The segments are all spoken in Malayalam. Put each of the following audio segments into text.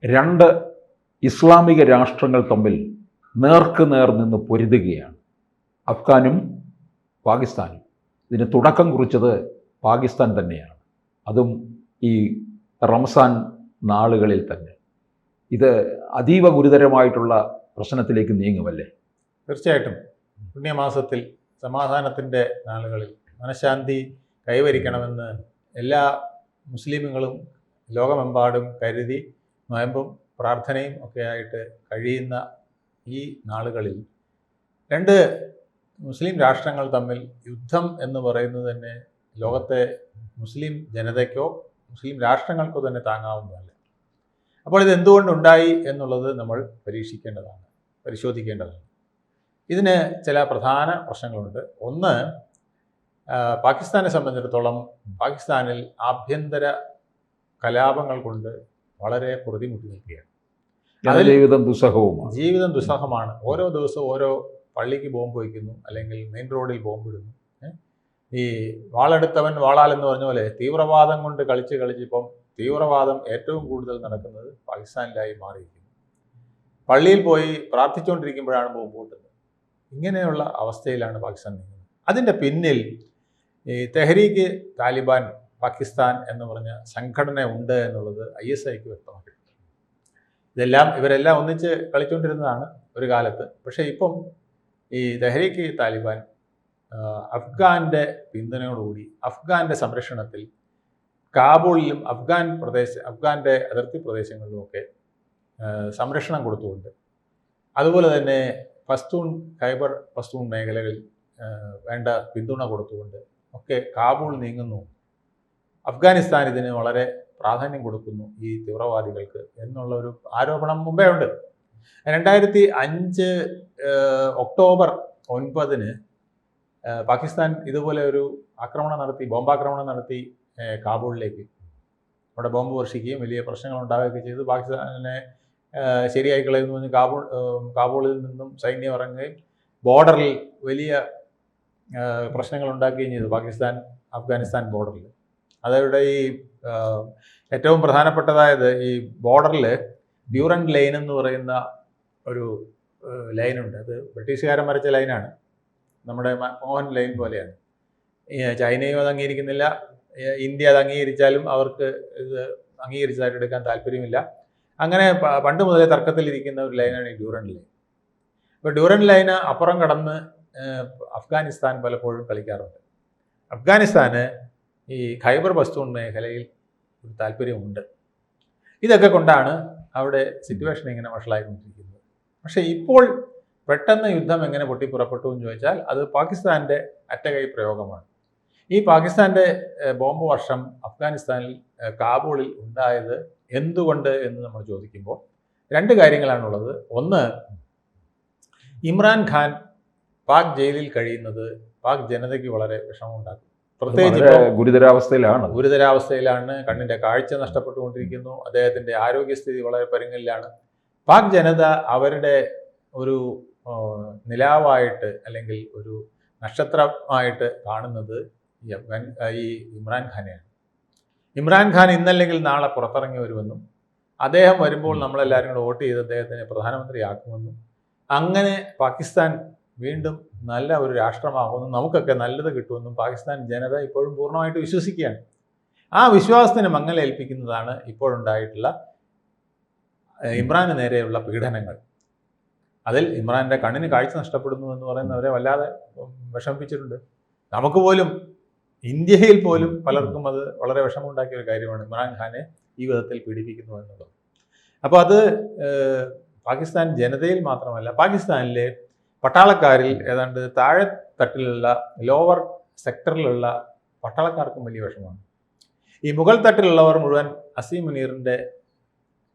രണ്ട് ഇസ്ലാമിക രാഷ്ട്രങ്ങൾ തമ്മിൽ നേർക്കുനേർ നിന്ന് പൊരുതുകയാണ്. അഫ്ഗാനും പാകിസ്ഥാനും. ഇതിന് തുടക്കം കുറിച്ചത് പാകിസ്ഥാൻ തന്നെയാണ്, അതും ഈ റംസാൻ നാളുകളിൽ തന്നെ. ഇത് അതീവ ഗുരുതരമായിട്ടുള്ള പ്രശ്നത്തിലേക്ക് നീങ്ങുമല്ലേ? തീർച്ചയായിട്ടും. പുണ്യമാസത്തിൽ സമാധാനത്തിൻ്റെ നാളുകളിൽ മനഃശാന്തി കൈവരിക്കണമെന്ന് എല്ലാ മുസ്ലിമുകളും ലോകമെമ്പാടും കരുതി നോയമ്പും പ്രാർത്ഥനയും ഒക്കെ ആയിട്ട് കഴിയുന്ന ഈ നാളുകളിൽ രണ്ട് മുസ്ലിം രാഷ്ട്രങ്ങൾ തമ്മിൽ യുദ്ധം എന്ന് പറയുന്നത് തന്നെ ലോകത്തെ മുസ്ലിം ജനതയ്ക്കോ മുസ്ലിം രാഷ്ട്രങ്ങൾക്കോ തന്നെ താങ്ങാവുന്നതല്ല. അപ്പോൾ ഇത് എന്തുകൊണ്ടുണ്ടായി എന്നുള്ളത് നമ്മൾ പരിശോധിക്കേണ്ടതാണ്. ഇതിന് ചില പ്രധാന പ്രശ്നങ്ങളുണ്ട്. ഒന്ന്, പാകിസ്ഥാനെ സംബന്ധിച്ചിടത്തോളം പാകിസ്ഥാനിൽ ആഭ്യന്തര കലാപങ്ങൾ കൊണ്ട് വളരെ പൊറുതിമുട്ടി നിൽക്കുകയാണ്. ജീവിതം ദുസ്സഹമാണ്. ഓരോ ദിവസവും ഓരോ പള്ളിക്ക് ബോംബ് വയ്ക്കുന്നു, അല്ലെങ്കിൽ മെയിൻ റോഡിൽ ബോംബിടുന്നു. ഈ വാളെടുത്തവൻ വാളാൽ എന്ന് പറഞ്ഞ പോലെ തീവ്രവാദം കൊണ്ട് കളിച്ചിപ്പം തീവ്രവാദം ഏറ്റവും കൂടുതൽ നടക്കുന്നത് പാകിസ്ഥാനിലായി മാറിയിരിക്കുന്നു. പള്ളിയിൽ പോയി പ്രാർത്ഥിച്ചുകൊണ്ടിരിക്കുമ്പോഴാണ് ബോംബ് പൊട്ടുന്നത്. ഇങ്ങനെയുള്ള അവസ്ഥയിലാണ് പാകിസ്ഥാൻ നീങ്ങുന്നത്. അതിൻ്റെ പിന്നിൽ ഈ തെഹ്രീക്ക് താലിബാൻ പാകിസ്ഥാൻ എന്ന് പറഞ്ഞ സംഘടന ഉണ്ട് എന്നുള്ളത് ISIക്ക് വ്യക്തമാക്കിയിട്ടുണ്ട്. ഇവരെല്ലാം ഒന്നിച്ച് കളിച്ചുകൊണ്ടിരുന്നതാണ് ഒരു കാലത്ത്. പക്ഷേ ഇപ്പം ഈ തെഹ്രീക്ക് താലിബാൻ അഫ്ഗാൻ്റെ പിന്തുണയോടുകൂടി അഫ്ഗാൻ്റെ സംരക്ഷണത്തിൽ കാബൂളിലും അഫ്ഗാൻ്റെ അതിർത്തി പ്രദേശങ്ങളിലുമൊക്കെ സംരക്ഷണം കൊടുത്തുകൊണ്ട്, അതുപോലെ തന്നെ ഖൈബർ പസ്തൂൺ മേഖലകളിൽ വേണ്ട പിന്തുണ കൊടുത്തുകൊണ്ട് ഒക്കെ കാബൂൾ നീങ്ങുന്നു. അഫ്ഗാനിസ്ഥാൻ ഇതിന് വളരെ പ്രാധാന്യം കൊടുക്കുന്നു ഈ തീവ്രവാദികൾക്ക് എന്നുള്ള ഒരു ആരോപണം മുമ്പേ ഉണ്ട്. 2005 ഒക്ടോബർ 9 പാകിസ്ഥാൻ ഇതുപോലെ ഒരു ബോംബാക്രമണം നടത്തി കാബൂളിലേക്ക്. അവിടെ ബോംബ് വർഷിക്കുകയും വലിയ പ്രശ്നങ്ങൾ ഉണ്ടാവുകയൊക്കെ ചെയ്ത് പാകിസ്ഥാനെ ശരിയായി കളയുന്നു പറഞ്ഞ് കാബൂളിൽ നിന്നും സൈന്യം ഇറങ്ങുകയും ബോർഡറിൽ വലിയ പ്രശ്നങ്ങൾ ഉണ്ടാക്കുകയും ചെയ്തു. അഫ്ഗാനിസ്ഥാൻ ബോർഡറിൽ. അതവിടെ ഈ ഏറ്റവും പ്രധാനപ്പെട്ടതായത് ഈ ബോർഡറിൽ ഡ്യൂറൻഡ് ലൈൻ എന്ന് പറയുന്ന ഒരു ലൈനുണ്ട്. അത് ബ്രിട്ടീഷുകാരൻ വരച്ച ലൈനാണ്. നമ്മുടെ മോഹൻ ലൈൻ പോലെയാണ്. ചൈനയും അത് അംഗീകരിക്കുന്നില്ല, ഇന്ത്യ അത് അംഗീകരിച്ചാലും അവർക്ക് ഇത് അംഗീകരിച്ചതായിട്ട് എടുക്കാൻ താല്പര്യമില്ല. അങ്ങനെ പണ്ട് മുതലേ തർക്കത്തിലിരിക്കുന്ന ഒരു ലൈനാണ് ഈ ഡ്യൂറൻഡ് ലൈൻ. അപ്പോൾ ഡ്യൂറൻഡ് ലൈന് അപ്പുറം കടന്ന് അഫ്ഗാനിസ്ഥാൻ പലപ്പോഴും കളിക്കാറുണ്ട്. അഫ്ഗാനിസ്ഥാന് ഈ ഖൈബർ പസ്തൂൺ മേഖലയിൽ ഒരു താല്പര്യമുണ്ട്. ഇതൊക്കെ കൊണ്ടാണ് അവിടെ സിറ്റുവേഷൻ ഇങ്ങനെ വഷളായിക്കൊണ്ടിരിക്കുന്നത്. പക്ഷേ ഇപ്പോൾ പെട്ടെന്ന് യുദ്ധം എങ്ങനെ പൊട്ടിപ്പുറപ്പെട്ടു എന്ന് ചോദിച്ചാൽ അത് പാകിസ്ഥാൻ്റെ അറ്റകൈ പ്രയോഗമാണ്. ഈ പാകിസ്ഥാൻ്റെ ബോംബ് വർഷം അഫ്ഗാനിസ്ഥാനിൽ കാബൂളിൽ ഉണ്ടായത് എന്തുകൊണ്ട് എന്ന് നമ്മൾ ചോദിക്കുമ്പോൾ രണ്ട് കാര്യങ്ങളാണുള്ളത്. ഒന്ന്, ഇമ്രാൻഖാൻ പാക് ജയിലിൽ കഴിയുന്നത് പാക് ജനതയ്ക്ക് വളരെ വിഷമമുണ്ടാക്കും. പ്രത്യേകിച്ച് ഗുരുതരാവസ്ഥയിലാണ്. കണ്ണിൻ്റെ കാഴ്ച നഷ്ടപ്പെട്ടുകൊണ്ടിരിക്കുന്നു. അദ്ദേഹത്തിൻ്റെ ആരോഗ്യസ്ഥിതി വളരെ പരുങ്ങലിലാണ്. പാക് ജനത അവരുടെ ഒരു നിലാവായിട്ട് അല്ലെങ്കിൽ ഒരു നക്ഷത്രമായിട്ട് കാണുന്നത് ഈ ഇമ്രാൻഖാനെയാണ്. ഇമ്രാൻഖാൻ ഇന്നല്ലെങ്കിൽ നാളെ പുറത്തിറങ്ങി വരുമെന്നും അദ്ദേഹം വരുമ്പോൾ നമ്മളെല്ലാവരും കൂടെ വോട്ട് ചെയ്ത് അദ്ദേഹത്തിനെ പ്രധാനമന്ത്രിയാക്കുമെന്നും അങ്ങനെ പാകിസ്ഥാൻ വീണ്ടും നല്ല ഒരു രാഷ്ട്രമാകുമെന്നും നമുക്കൊക്കെ നല്ലത് കിട്ടുമെന്നും പാകിസ്ഥാൻ ജനത ഇപ്പോഴും പൂർണ്ണമായിട്ട് വിശ്വസിക്കുകയാണ്. ആ വിശ്വാസത്തിന് മങ്ങലേൽപ്പിക്കുന്നതാണ് ഇപ്പോഴുണ്ടായിട്ടുള്ള ഇമ്രാന് നേരെയുള്ള പീഡനങ്ങൾ. അതിൽ ഇമ്രാൻ്റെ കണ്ണിന് കാഴ്ച നഷ്ടപ്പെടുന്നു എന്ന് പറയുന്നവരെ വല്ലാതെ വിഷമിപ്പിച്ചിട്ടുണ്ട്. നമുക്ക് പോലും ഇന്ത്യയിൽ പോലും പലർക്കും അത് വളരെ വിഷമമുണ്ടാക്കിയ ഒരു കാര്യമാണ് ഇമ്രാൻഖാനെ ഈ വിധത്തിൽ പീഡിപ്പിക്കുന്നു എന്നുള്ളത്. അപ്പോൾ അത് പാകിസ്ഥാൻ ജനതയിൽ മാത്രമല്ല, പാകിസ്ഥാനിലെ പട്ടാളക്കാരിൽ ഏതാണ്ട് താഴെ തട്ടിലുള്ള ലോവർ സെക്ടറിലുള്ള പട്ടാളക്കാർക്കും വലിയ വിഷമമാണ്. ഈ മുകൾ തട്ടിലുള്ളവർ മുഴുവൻ അസീം മുനീറിൻ്റെ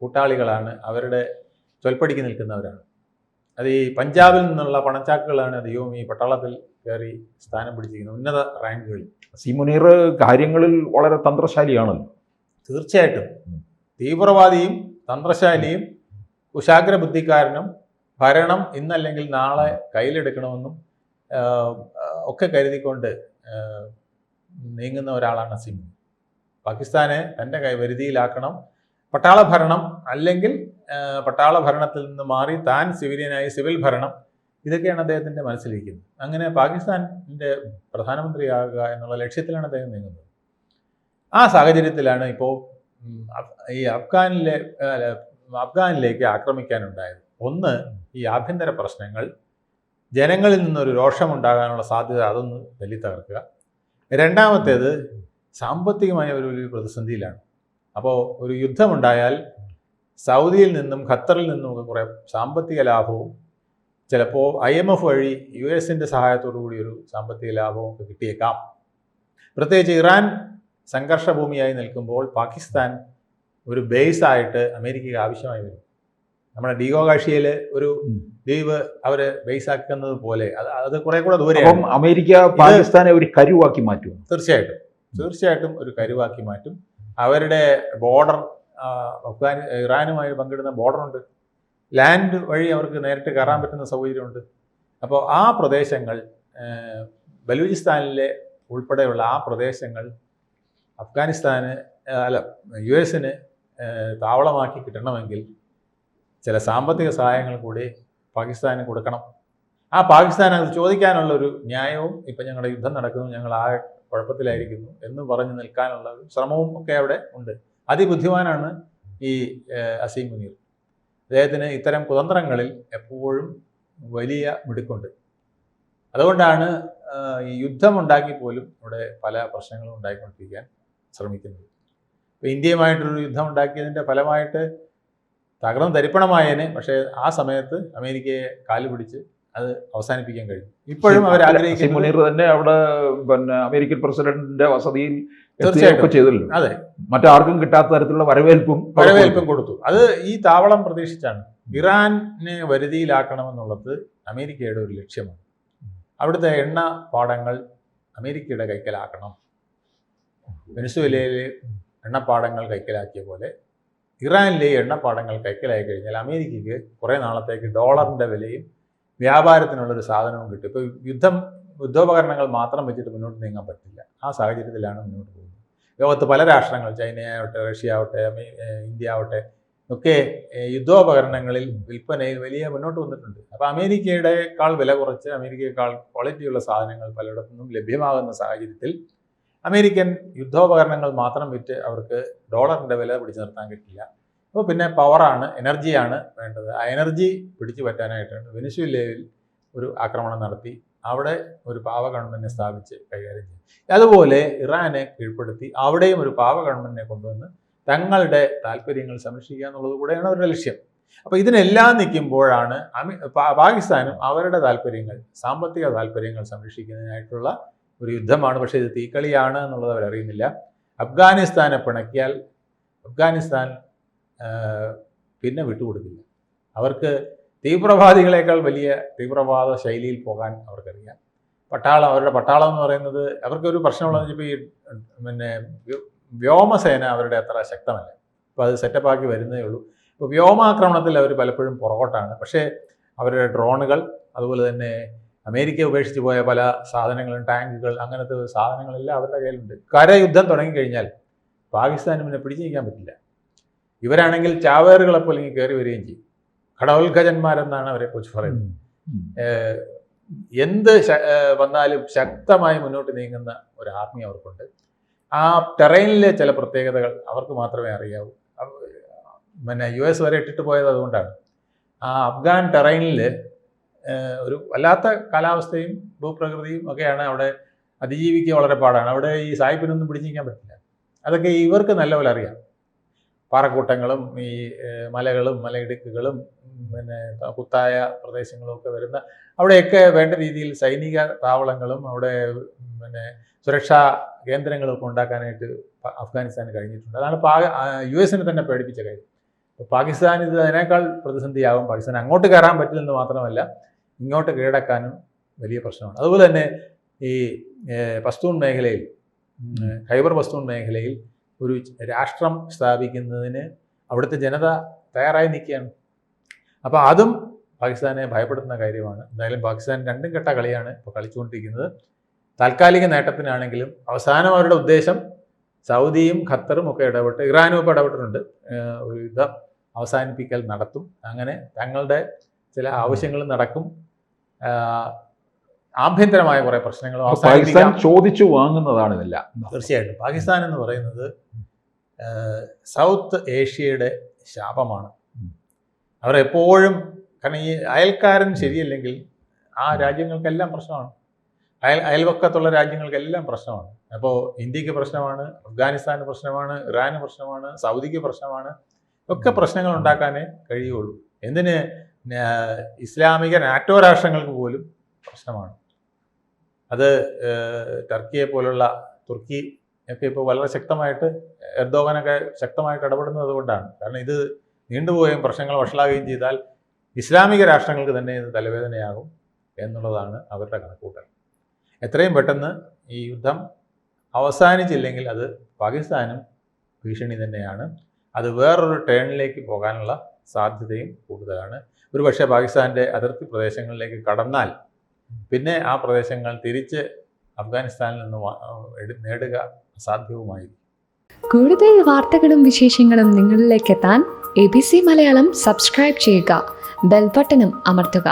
കൂട്ടാളികളാണ്, അവരുടെ ചൊൽപ്പടിക്ക് നിൽക്കുന്നവരാണ്. അത് ഈ പഞ്ചാബിൽ നിന്നുള്ള പണച്ചാക്കുകളാണ് അധികവും ഈ പട്ടാളത്തിൽ കയറി സ്ഥാനം പിടിച്ചിരിക്കുന്നത്, ഉന്നത റാങ്കുകളിൽ. അസീം മുനീർ കാര്യങ്ങളിൽ വളരെ തന്ത്രശാലിയാണല്ലോ. തീർച്ചയായിട്ടും തീവ്രവാദിയും തന്ത്രശാലിയും കുശാഗ്ര ബുദ്ധിക്കാരനും ഭരണം ഇന്നല്ലെങ്കിൽ നാളെ കയ്യിലെടുക്കണമെന്നും ഒക്കെ കരുതിക്കൊണ്ട് നീങ്ങുന്ന ഒരാളാണ് അസീം. പാകിസ്ഥാനെ തൻ്റെ വരുതിയിലാക്കണം, പട്ടാള ഭരണം അല്ലെങ്കിൽ പട്ടാള ഭരണത്തിൽ നിന്ന് മാറി താൻ സിവിലിയനായി സിവിൽ ഭരണം, ഇതൊക്കെയാണ് അദ്ദേഹത്തിൻ്റെ മനസ്സിലിരിക്കുന്നത്. അങ്ങനെ പാകിസ്ഥാനിൻ്റെ പ്രധാനമന്ത്രിയാകുക എന്നുള്ള ലക്ഷ്യത്തിലാണ് അദ്ദേഹം നീങ്ങുന്നത്. ആ സാഹചര്യത്തിലാണ് ഇപ്പോൾ ഈ അഫ്ഗാനിലേക്ക് ആക്രമിക്കാനുണ്ടായത്. ഒന്ന്, ഈ ആഭ്യന്തര പ്രശ്നങ്ങൾ, ജനങ്ങളിൽ നിന്നൊരു രോഷമുണ്ടാകാനുള്ള സാധ്യത അതൊന്ന് തല്ലി തകർക്കുക. രണ്ടാമത്തേത്, സാമ്പത്തികമായ ഒരു വലിയ പ്രതിസന്ധിയിലാണ്. അപ്പോൾ ഒരു യുദ്ധമുണ്ടായാൽ സൗദിയിൽ നിന്നും ഖത്തറിൽ നിന്നുമൊക്കെ കുറേ സാമ്പത്തിക ലാഭവും ചിലപ്പോൾ IMF വഴി US-ൻ്റെ സഹായത്തോടു കൂടി ഒരു സാമ്പത്തിക ലാഭവും ഒക്കെ കിട്ടിയേക്കാം. പ്രത്യേകിച്ച് ഇറാൻ സംഘർഷഭൂമിയായി നിൽക്കുമ്പോൾ പാകിസ്ഥാൻ ഒരു ബേസായിട്ട് അമേരിക്കയ്ക്ക് ആവശ്യമായി വരും. നമ്മുടെ ഡിഗോഗാഷിയയിൽ ഒരു ദ്വീപ് അവർ ബേസാക്കുന്നത് പോലെ അത് കുറെ കൂടെ ദൂരെയാണ്. അമേരിക്ക പാകിസ്ഥാനെ ഒരു കരുവാക്കി മാറ്റും. തീർച്ചയായിട്ടും ഒരു കരുവാക്കി മാറ്റും. അവരുടെ ബോർഡർ ഇറാനുമായി പങ്കിടുന്ന ബോർഡറുണ്ട്. ലാൻഡ് വഴി അവർക്ക് നേരിട്ട് കയറാൻ പറ്റുന്ന സൗകര്യമുണ്ട്. അപ്പോൾ ആ പ്രദേശങ്ങൾ, ബലൂചിസ്ഥാനിലെ ഉൾപ്പെടെയുള്ള ആ പ്രദേശങ്ങൾ US-ന് താവളമാക്കി കിട്ടണമെങ്കിൽ ചില സാമ്പത്തിക സഹായങ്ങൾ കൂടി പാകിസ്ഥാന് കൊടുക്കണം. ആ പാകിസ്ഥാൻ അത് ചോദിക്കാനുള്ളൊരു ന്യായവും ഇപ്പം ഞങ്ങളുടെ യുദ്ധം നടക്കുന്നു, ഞങ്ങൾ ആ കുഴപ്പത്തിലായിരിക്കുന്നു എന്ന് പറഞ്ഞു നിൽക്കാനുള്ള ഒരു ശ്രമവും ഒക്കെ അവിടെ ഉണ്ട്. അതിബുദ്ധിമാനാണ് ഈ അസീം മുനീർ. അദ്ദേഹത്തിന് ഇത്തരം കുതന്ത്രങ്ങളിൽ എപ്പോഴും വലിയ മിടുക്കുണ്ട്. അതുകൊണ്ടാണ് ഈ യുദ്ധമുണ്ടാക്കി പോലും ഇവിടെ പല പ്രശ്നങ്ങളും ഉണ്ടായിക്കൊണ്ടിരിക്കാൻ ശ്രമിക്കുന്നത്. ഇപ്പോൾ ഇന്ത്യയുമായിട്ടൊരു യുദ്ധം ഉണ്ടാക്കിയതിൻ്റെ ഫലമായിട്ട് തകർന്ന് തരിപ്പണമായേനെ. പക്ഷേ ആ സമയത്ത് അമേരിക്കയെ കാല് പിടിച്ച് അത് അവസാനിപ്പിക്കാൻ കഴിഞ്ഞു. ഇപ്പോഴും അവർ ആഗ്രഹിക്കുന്നത് മുനീർ തന്നെ അവിടെ അമേരിക്കൻ പ്രസിഡന്റിന്റെ വസതിയിൽ ചെയ്തല്ലോ. അതെ, മറ്റാർക്കും കിട്ടാത്ത തരത്തിലുള്ള വരവേൽപ്പും കൊടുത്തു. അത് ഈ താവളം പ്രതീക്ഷിച്ചാണ്. ഇറാനെ വരുതിയിലാക്കണമെന്നുള്ളത് അമേരിക്കയുടെ ഒരു ലക്ഷ്യമാണ്. അവിടുത്തെ എണ്ണ പാടങ്ങൾ അമേരിക്കയുടെ കൈക്കലാക്കണം. വെനസ്വേലയിലെ എണ്ണപ്പാടങ്ങൾ കൈക്കലാക്കിയ പോലെ ഇറാനിലെ എണ്ണപ്പാടങ്ങൾ കൈക്കലായി കഴിഞ്ഞാൽ അമേരിക്കയ്ക്ക് കുറേ നാളത്തേക്ക് ഡോളറിൻ്റെ വിലയും വ്യാപാരത്തിനുള്ളൊരു സാധനവും കിട്ടും. ഇപ്പോൾ യുദ്ധോപകരണങ്ങൾ മാത്രം വെച്ചിട്ട് മുന്നോട്ട് നീങ്ങാൻ പറ്റില്ല. ആ സാഹചര്യത്തിലാണ് മുന്നോട്ട് പോകുന്നത്. ലോകത്ത് പല രാഷ്ട്രങ്ങൾ, ചൈനയാവട്ടെ, റഷ്യ ആവട്ടെ, ഇന്ത്യ ആവട്ടെ, ഒക്കെ യുദ്ധോപകരണങ്ങളിൽ വിൽപ്പനയിൽ വലിയ മുന്നോട്ട് വന്നിട്ടുണ്ട്. അപ്പോൾ അമേരിക്കയുടെക്കാൾ വില കുറച്ച് അമേരിക്കയെക്കാൾ ക്വാളിറ്റിയുള്ള സാധനങ്ങൾ പലയിടത്തുനിന്നും ലഭ്യമാകുന്ന സാഹചര്യത്തിൽ അമേരിക്കൻ യുദ്ധോപകരണങ്ങൾ മാത്രം വിറ്റ് അവർക്ക് ഡോളറിൻ്റെ വില പിടിച്ചു നിർത്താൻ കിട്ടില്ല. അപ്പോൾ പിന്നെ പവറാണ്, എനർജിയാണ് വേണ്ടത്. ആ എനർജി പിടിച്ചു പറ്റാനായിട്ടാണ് വെനസ്വേലയിൽ ഒരു ആക്രമണം നടത്തി അവിടെ ഒരു പാവ ഗവൺമെൻറ്റിനെ സ്ഥാപിച്ച് കൈകാര്യം ചെയ്യും. അതുപോലെ ഇറാനെ കീഴ്പ്പെടുത്തി അവിടെയും ഒരു പാവ ഗവൺമെൻറ്റിനെ കൊണ്ടുവന്ന് തങ്ങളുടെ താല്പര്യങ്ങൾ സംരക്ഷിക്കുക എന്നുള്ളത് കൂടെയാണ് അവരുടെ ലക്ഷ്യം. അപ്പോൾ ഇതിനെല്ലാം നിൽക്കുമ്പോഴാണ് പാകിസ്ഥാനും അവരുടെ താല്പര്യങ്ങൾ, സാമ്പത്തിക താല്പര്യങ്ങൾ സംരക്ഷിക്കുന്നതിനായിട്ടുള്ള ഒരു യുദ്ധമാണ്. പക്ഷേ ഇത് തീക്കളിയാണ് എന്നുള്ളത് അവരറിയുന്നില്ല. അഫ്ഗാനിസ്ഥാനെ പിണക്കിയാൽ അഫ്ഗാനിസ്ഥാൻ പിന്നെ വിട്ടുകൊടുക്കില്ല. അവർക്ക് തീവ്രവാദികളെക്കാൾ വലിയ തീവ്രവാദ ശൈലിയിൽ പോകാൻ അവർക്കറിയാം. അവരുടെ പട്ടാളം എന്ന് പറയുന്നത് അവർക്കൊരു പ്രശ്നമുള്ളതെന്ന് വെച്ചാൽ ഈ വ്യോമസേന അവരുടെ അത്ര ശക്തമല്ല. ഇപ്പോൾ അത് സെറ്റപ്പാക്കി വരുന്നേ ഉള്ളൂ. ഇപ്പോൾ വ്യോമാക്രമണത്തിൽ അവർ പലപ്പോഴും പുറകോട്ടാണ്. പക്ഷേ അവരുടെ ഡ്രോണുകൾ, അതുപോലെ തന്നെ അമേരിക്ക ഉപേക്ഷിച്ച് പോയ പല സാധനങ്ങളും, ടാങ്കുകൾ, അങ്ങനത്തെ സാധനങ്ങളെല്ലാം അവരുടെ കയ്യിലുണ്ട്. കരയുദ്ധം തുടങ്ങിക്കഴിഞ്ഞാൽ പാകിസ്ഥാന് പിന്നെ പിടിച്ചു നിൽക്കാൻ പറ്റില്ല. ഇവരാണെങ്കിൽ ചാവേറുകളെപ്പോലെ ഇങ്ങനെ കയറി വരികയും ചെയ്യും. ഘടോത്കജന്മാരെന്നാണ് അവരെക്കുറിച്ച് പറയുന്നത്. എന്ത് വന്നാലും ശക്തമായി മുന്നോട്ട് നീങ്ങുന്ന ഒരു ആർമി അവർക്കുണ്ട്. ആ ടെറൈനിലെ ചില പ്രത്യേകതകൾ അവർക്ക് മാത്രമേ അറിയാവൂ. US വരെ ഇട്ടിട്ട് പോയത് അതുകൊണ്ടാണ്. ആ അഫ്ഗാൻ ടെറൈനിൽ ഒരു വല്ലാത്ത കാലാവസ്ഥയും ഭൂപ്രകൃതിയും ഒക്കെയാണ്. അവിടെ അതിജീവിക്കുക വളരെ പാടാണ്. അവിടെ ഈ സായിപ്പിനൊന്നും പിടിച്ചിരിക്കാൻ പറ്റില്ല. അതൊക്കെ ഇവർക്ക് നല്ലപോലെ അറിയാം. പാറക്കൂട്ടങ്ങളും ഈ മലകളും മലയിടുക്കുകളും കുത്തായ പ്രദേശങ്ങളും ഒക്കെ വരുന്ന അവിടെയൊക്കെ വേണ്ട രീതിയിൽ സൈനിക താവളങ്ങളും അവിടെ സുരക്ഷാ കേന്ദ്രങ്ങളൊക്കെ ഉണ്ടാക്കാനായിട്ട് അഫ്ഗാനിസ്ഥാന് കഴിഞ്ഞിട്ടുണ്ട്. അതാണ് US-നെ തന്നെ പേടിപ്പിച്ച കാര്യം. അപ്പോൾ പാകിസ്ഥാൻ ഇത് അതിനേക്കാൾ പ്രതിസന്ധിയാകും. പാകിസ്ഥാൻ അങ്ങോട്ട് കയറാൻ പറ്റില്ലെന്ന് മാത്രമല്ല, ഇങ്ങോട്ട് കീഴടക്കാനും വലിയ പ്രശ്നമാണ്. അതുപോലെ തന്നെ ഈ പസ്തൂൺ മേഖലയിൽ, ഖൈബർ പസ്തൂൺ മേഖലയിൽ ഒരു രാഷ്ട്രം സ്ഥാപിക്കുന്നതിന് അവിടുത്തെ ജനത തയ്യാറായി നിൽക്കുകയാണ്. അപ്പോൾ അതും പാകിസ്ഥാനെ ഭയപ്പെടുത്തുന്ന കാര്യമാണ്. എന്തായാലും പാകിസ്ഥാൻ രണ്ടും കെട്ട കളിയാണ് ഇപ്പോൾ കളിച്ചുകൊണ്ടിരിക്കുന്നത്. താൽക്കാലിക നേട്ടത്തിനാണെങ്കിലും അവസാനം അവരുടെ ഉദ്ദേശം സൗദിയും ഖത്തറും ഒക്കെ ഇടപെട്ട്, ഇറാനും ഒക്കെ ഇടപെട്ടിട്ടുണ്ട്. ഒരു യുദ്ധം അവസാനിപ്പിക്കൽ നടത്തും. അങ്ങനെ തങ്ങളുടെ ചില ആവശ്യങ്ങൾ നടക്കും. ആഭ്യന്തരമായ കുറേ പ്രശ്നങ്ങളും പാകിസ്ഥാൻ ചോദിച്ചു വാങ്ങുന്നതാണ് ഇതെല്ലാം. തീർച്ചയായിട്ടും പാകിസ്ഥാൻ എന്ന് പറയുന്നത് സൗത്ത് ഏഷ്യയുടെ ശാപമാണ്. അവരെപ്പോഴും, കാരണം ഈ അയൽക്കാരൻ ശരിയല്ലെങ്കിൽ ആ രാജ്യങ്ങൾക്കെല്ലാം പ്രശ്നമാണ്. അയൽവക്കത്തുള്ള രാജ്യങ്ങൾക്കെല്ലാം പ്രശ്നമാണ്. അപ്പോൾ ഇന്ത്യക്ക് പ്രശ്നമാണ്, അഫ്ഗാനിസ്ഥാന് പ്രശ്നമാണ്, ഇറാന് പ്രശ്നമാണ്, സൗദിക്ക് പ്രശ്നമാണ്. ഒക്കെ പ്രശ്നങ്ങൾ ഉണ്ടാക്കാനേ കഴിയുള്ളൂ. എന്തിന് ഇസ്ലാമിക നാറ്റോ രാഷ്ട്രങ്ങൾക്ക് പോലും പ്രശ്നമാണ്. അത് ടർക്കിയെ പോലുള്ള, തുർക്കി ഒക്കെ ഇപ്പോൾ വളരെ ശക്തമായിട്ട്, എർദോഗനൊക്കെ ശക്തമായിട്ട് ഇടപെടുന്നത് കൊണ്ടാണ്. കാരണം ഇത് നീണ്ടുപോവുകയും പ്രശ്നങ്ങൾ വഷളാകുകയും ചെയ്താൽ ഇസ്ലാമിക രാഷ്ട്രങ്ങൾക്ക് തന്നെ ഇത് തലവേദനയാകും എന്നുള്ളതാണ് അവരുടെ കണക്കൂട്ടൽ. എത്രയും പെട്ടെന്ന് ഈ യുദ്ധം അവസാനിച്ചില്ലെങ്കിൽ അത് പാകിസ്ഥാനും ഭീഷണി തന്നെയാണ്. അത് വേറൊരു ടേണിലേക്ക് പോകാനുള്ള സാധ്യതയും കൂടുതലാണ്. ഒരുപക്ഷെ പാകിസ്ഥാൻ്റെ അതിർത്തി പ്രദേശങ്ങളിലേക്ക് കടന്നാൽ പിന്നെ ആ പ്രദേശങ്ങൾ തിരിച്ച് അഫ്ഗാനിസ്ഥാനിൽ നിന്ന് നേടുക അസാധ്യവുമായിരിക്കും. കൂടുതൽ വാർത്തകളും വിശേഷങ്ങളും നിങ്ങളിലേക്ക് എത്താൻ ABC മലയാളം സബ്സ്ക്രൈബ് ചെയ്യുക, ബെൽ ബട്ടണും അമർത്തുക.